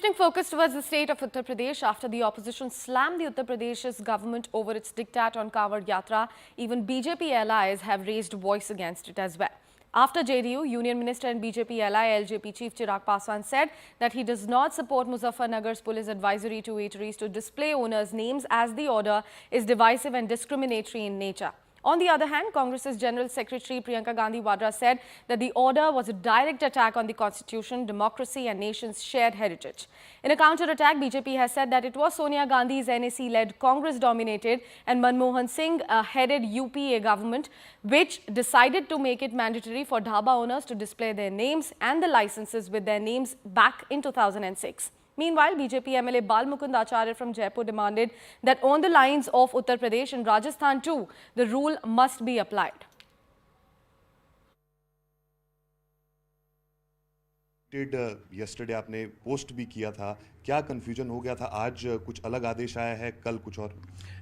Shifting focus towards the state of Uttar Pradesh after the opposition slammed the Uttar Pradesh's government over its diktat on Kawad Yatra, even BJP allies have raised voice against it as well. After JDU, Union Minister and BJP ally LJP Chief Chirag Paswan said that he does not support Muzaffarnagar's police advisory to eateries to display owners' names as the order is divisive and discriminatory in nature. On the other hand, Congress's General Secretary Priyanka Gandhi Vadra said that the order was a direct attack on the constitution, democracy and nation's shared heritage. In a counter-attack, BJP has said that it was Sonia Gandhi's NAC-led Congress-dominated and Manmohan Singh-headed UPA government which decided to make it mandatory for dhaba owners to display their names and the licenses with their names back in 2006. Meanwhile, BJP MLA Bal Mukund Acharya from Jaipur demanded that on the lines of Uttar Pradesh and Rajasthan too, the rule must be applied. Yesterday आपने post भी किया था, क्या confusion हो गया था? आज कुछ अलग आदेश आया है, कल कुछ और?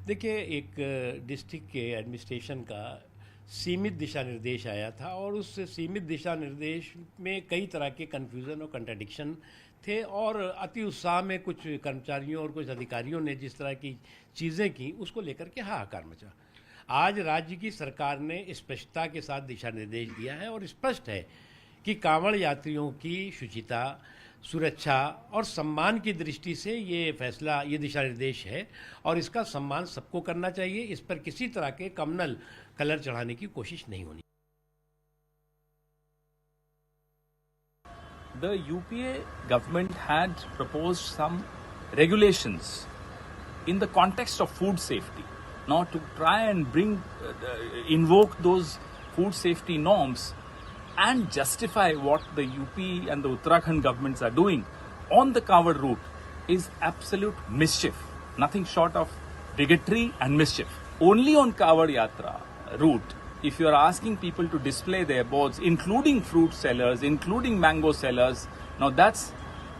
देखिए, एक डिस्ट्रिक्ट के एडमिनिस्ट्रेशन का सीमित दिशा निर्देश आया था और उस सीमित दिशा निर्देश में कई तरह के कन्फ्यूज़न और कंट्राडिक्शन थे और अति उत्साह में कुछ कर्मचारियों और कुछ अधिकारियों ने जिस तरह की चीज़ें की उसको लेकर के हाहाकार मचा। आज राज्य की सरकार ने स्पष्टता के साथ दिशा निर्देश दिया है और स्पष्ट है कि कांवड़ यात्रियों की शुचिता, सुरक्षा और सम्मान की दृष्टि से ये फैसला, ये दिशा निर्देश है और इसका सम्मान सबको करना चाहिए। इस पर किसी तरह के कम्युनल कलर चढ़ाने की कोशिश नहीं होनी। The UPA government had proposed some regulations in the context of food safety. Now to try and invoke those food safety norms and justify what the UP and the Uttarakhand governments are doing on the Kawad route is absolute mischief, nothing short of bigotry and mischief. Only on Kawad Yatra route, if you are asking people to display their boards, including fruit sellers, including mango sellers, now that's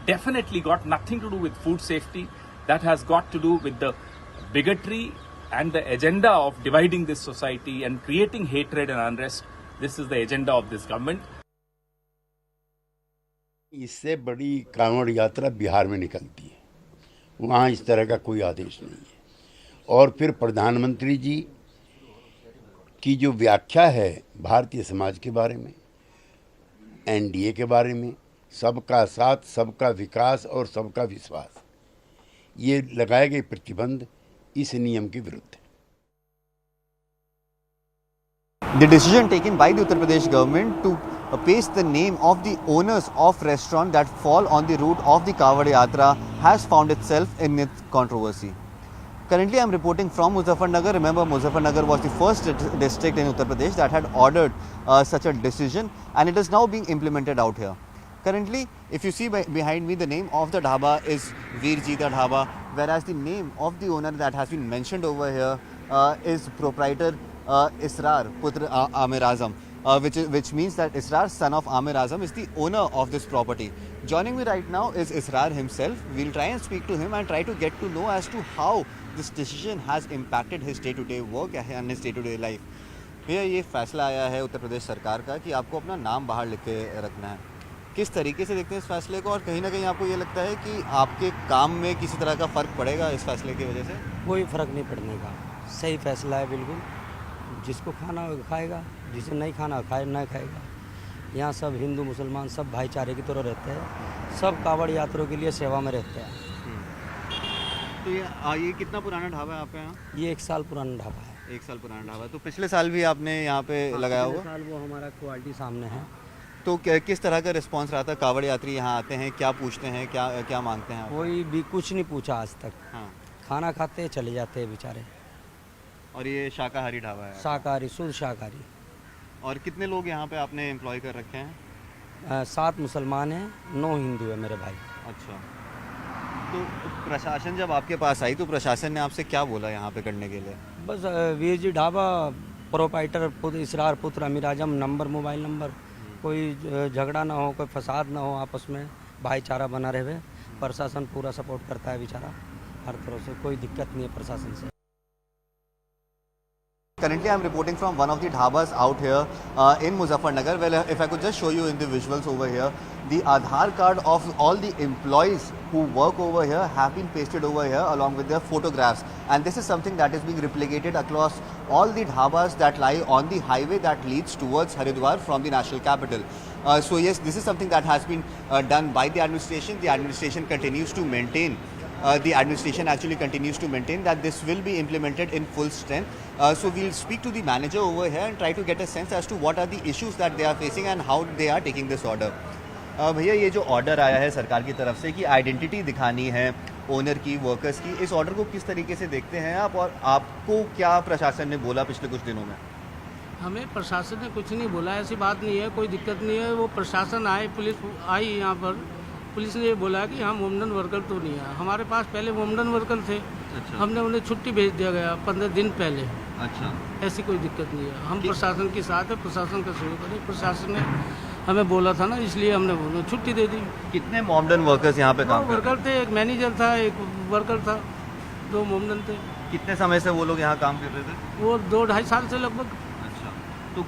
definitely got nothing to do with food safety. That has got to do with the bigotry and the agenda of dividing this society and creating hatred and unrest. This is the agenda of this government. इससे बड़ी कांवड़ यात्रा बिहार में निकलती है, वहाँ इस तरह का कोई आदेश नहीं है। और फिर प्रधानमंत्री जी की जो व्याख्या है भारतीय समाज के बारे में, एनडीए के बारे में, सबका साथ, सबका विकास और सबका विश्वास, ये लगाए गए प्रतिबंध इस नियम के विरुद्ध है। The decision taken by the Uttar Pradesh government to paste the name of the owners of restaurants that fall on the route of the Kawad Yatra has found itself in its controversy. Currently, I am reporting from Muzaffarnagar. Remember, Muzaffarnagar was the first district in Uttar Pradesh that had ordered such a decision, and it is now being implemented out here. Currently, if you see behind me, the name of the dhaba is Veer Jita Dhaba, whereas the name of the owner that has been mentioned over here is proprietor Israr Putra Amir Azam, which means that Israr, son of Amir Azam, is the owner of this property. Joining me right now is Israr himself. We'll try and speak to him and try to get to know as to how this decision has impacted his day-to-day work and his day-to-day life. भैया, ये फैसला आया है उत्तर प्रदेश सरकार का कि आपको अपना नाम बाहर लिख के रखना है। किस तरीके से देखते हैं इस फैसले को और कहीं ना कहीं आपको ये लगता है कि आपके काम में किसी तरह का फ़र्क पड़ेगा इस फैसले की वजह से? कोई फ़र्क नहीं पड़ने का, सही फैसला है बिल्कुल। जिसको खाना होगा खाएगा, जिसे नहीं खाना खाए ना खाएगा। यहाँ सब हिंदू मुसलमान सब भाईचारे की तरह रहते हैं, सब कावड़ यात्रियों के लिए सेवा में रहते हैं। तो ये कितना पुराना ढाबा है आपके यहाँ? ये 1 साल पुराना ढाबा है। 1 साल पुराना ढाबा। तो पिछले साल भी आपने यहाँ पे लगाया होगा? साल वो हमारा क्वालिटी सामने है। तो किस तरह का रिस्पांस रहा था? कावड़ यात्री यहाँ आते हैं, क्या पूछते हैं, क्या मांगते हैं? कोई भी कुछ नहीं पूछा आज तक। हाँ, खाना खाते चले जाते हैं बेचारे। और ये शाकाहारी ढाबा है? शाकाहारी, शुद्ध शाकाहारी। और कितने लोग यहाँ पे आपने एम्प्लॉय कर रखे हैं? 7 मुसलमान हैं, 9 हिंदू है मेरे भाई। अच्छा, तो प्रशासन जब आपके पास आई तो प्रशासन ने आपसे क्या बोला यहाँ पे करने के लिए? बस वीर जी ढाबा, प्रोपाइटर इसरार पुत्र अमीर आजम, नंबर, मोबाइल नंबर, कोई झगड़ा ना हो, कोई फसाद ना हो, आपस में भाईचारा बना रहे। प्रशासन पूरा सपोर्ट करता है बेचारा, हर तरह से कोई दिक्कत नहीं है प्रशासन से। Currently, I'm reporting from one of the dhabas out here in Muzaffarnagar. Well, if I could just show you in the visuals over here, the Aadhaar card of all the employees who work over here have been pasted over here along with their photographs. And this is something that is being replicated across all the dhabas that lie on the highway that leads towards Haridwar from the national capital. So yes, this is something that has been done by the administration. The administration continues to maintain that this will be implemented in full strength. So we'll speak to the manager over here and try to get a sense as to what are the issues that they are facing and how they are taking this order. भैया, ये जो order आया है सरकार की तरफ से कि आइडेंटिटी दिखानी है ओनर की, वर्कर्स की, इस ऑर्डर को किस तरीके से देखते हैं आप, और आपको क्या प्रशासन ने बोला पिछले कुछ दिनों में? हमें प्रशासन ने कुछ नहीं बोला, ऐसी बात नहीं है, कोई दिक्कत नहीं है। वो प्रशासन आए, पुलिस आई यहाँ पर, पुलिस ने ये बोला कि हाँ वुमेन वर्कर तो नहीं है। हमारे पास पहले वुमेन वर्कर थे। अच्छा। हमने उन्हें छुट्टी भेज दिया गया 15 दिन पहले। अच्छा। ऐसी कोई दिक्कत नहीं है, हम प्रशासन के साथ है, प्रशासन का सहयोग करें। प्रशासन ने हमें बोला था ना, इसलिए हमने उन्हें छुट्टी दे दी। कितने मोमडन वर्कर्स यहाँ पे काम वर्कर थे? एक मैनेजर था, एक वर्कर था, 2 मोमडन थे। कितने समय से वो लोग यहाँ काम कर रहे थे? वो 2-2.5 साल से लगभग। अच्छा, तो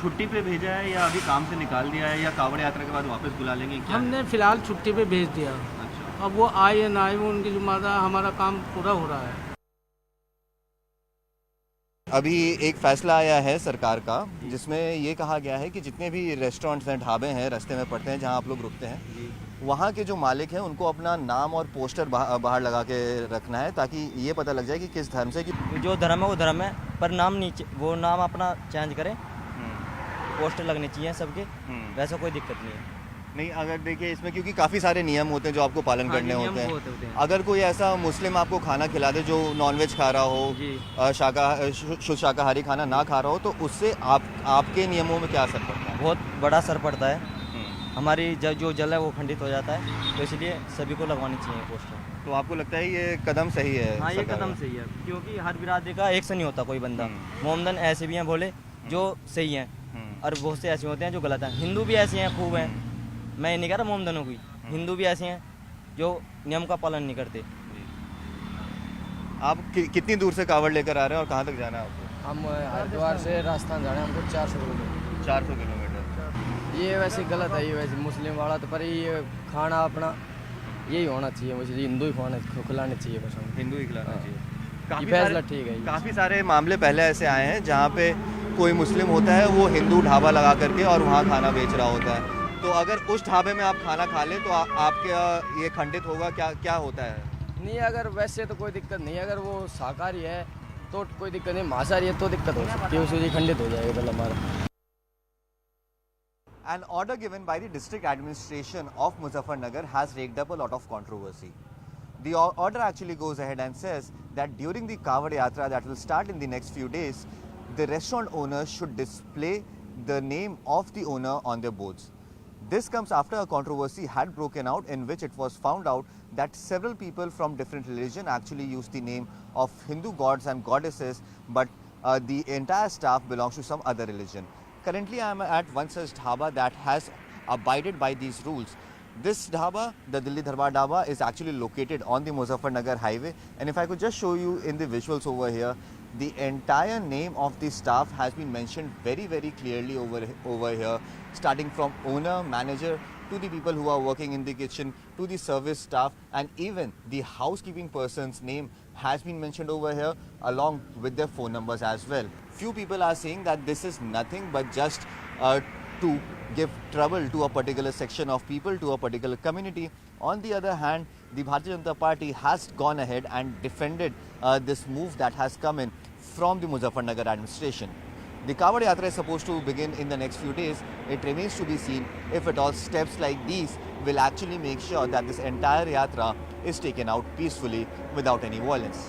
छुट्टी पे भेजा है या अभी काम से निकाल दिया है या कावड़ यात्रा के बाद वापस बुला लेंगे? हमने फिलहाल छुट्टी पे भेज दिया। अच्छा। अब वो आए या ना आए, वो उनकी जिम्मेदारी, हमारा काम पूरा हो रहा है। अभी एक फैसला आया है सरकार का जिसमें ये कहा गया है कि जितने भी रेस्टोरेंट्स हैं, ढाबे हैं, रास्ते में पड़ते हैं जहां आप लोग रुकते हैं, वहां के जो मालिक हैं उनको अपना नाम और पोस्टर बाहर लगा के रखना है ताकि ये पता लग जाए कि किस धर्म से, कि जो धर्म है वो धर्म है, पर नाम नीचे वो नाम अपना चेंज करें, पोस्टर लगने चाहिए सबके, वैसा कोई दिक्कत नहीं है। नहीं, अगर देखिए इसमें क्योंकि काफ़ी सारे नियम होते हैं जो आपको पालन करने होते हैं। अगर कोई ऐसा मुस्लिम आपको खाना खिला दे जो नॉनवेज खा रहा हो, शुद्ध शाकाहारी खाना ना खा रहा हो, तो उससे आपके नियमों में क्या असर पड़ता है? बहुत बड़ा असर पड़ता है। हमारी जो जल है वो खंडित हो जाता है, तो इसलिए सभी को लगवानी चाहिए पोस्टर। तो आपको लगता है ये कदम सही है? हाँ, ये कदम सही है, क्योंकि हर बिरादरी का एक से नहीं होता कोई बंदा। मोमदन ऐसे भी हैं भोले जो सही हैं, और बहुत से ऐसे होते हैं जो गलत हैं। हिंदू भी ऐसे हैं, खूब हैं। मैं ये नहीं कह रहा मोमदनों की, हिंदू भी ऐसे हैं जो नियम का पालन नहीं करते। आप कितनी दूर से कावड़ लेकर आ रहे हैं और कहाँ तक जाना है आपको? हम हरिद्वार से राजस्थान जाना है, हमको 400 किलोमीटर। 400 किलोमीटर। ये वैसे गलत है, ये वैसे मुस्लिम वाला, तो पर ये खाना अपना यही होना चाहिए, मुझे हिंदू ही खिलाने चाहिए, बस हिंदू ही खिलाना चाहिए। फैसला ठीक है। काफ़ी सारे मामले पहले ऐसे आए हैं जहाँ पे कोई मुस्लिम होता है, वो हिंदू ढाबा लगा करके और वहाँ खाना बेच रहा होता है। तो अगर उस ढाबे में आप खाना खा लें तो आपके ये खंडित होगा? क्या होता है? नहीं, अगर वैसे तो कोई दिक्कत नहीं, अगर वो शाकाहारी है तो कोई दिक्कत नहीं, मांसाहारी है तो दिक्कत हो सकती है, उससे खंडित हो जाएगा मतलब हमारा। An order given by the district administration of Muzaffarnagar has raked up a lot of controversy. The order actually goes ahead and says that during the Kawad Yatra that will start in the next few days, the restaurant owners should display the name of the owner on their boards. This comes after a controversy had broken out in which it was found out that several people from different religion actually used the name of Hindu gods and goddesses, but the entire staff belongs to some other religion. Currently, I am at one such dhaba that has abided by these rules. This dhaba, the Delhi Darbar Dhaba, is actually located on the Muzaffarnagar highway. And if I could just show you in the visuals over here, the entire name of the staff has been mentioned very, very clearly over here, starting from owner, manager, to the people who are working in the kitchen, to the service staff, and even the housekeeping person's name has been mentioned over here along with their phone numbers as well. Few people are saying that this is nothing but just to give trouble to a particular section of people, to a particular community. On the other hand, the Bharatiya Janata Party has gone ahead and defended this move that has come in from the Muzaffarnagar administration. The Kawad Yatra is supposed to begin in the next few days. It remains to be seen if at all steps like these will actually make sure that this entire Yatra is taken out peacefully without any violence.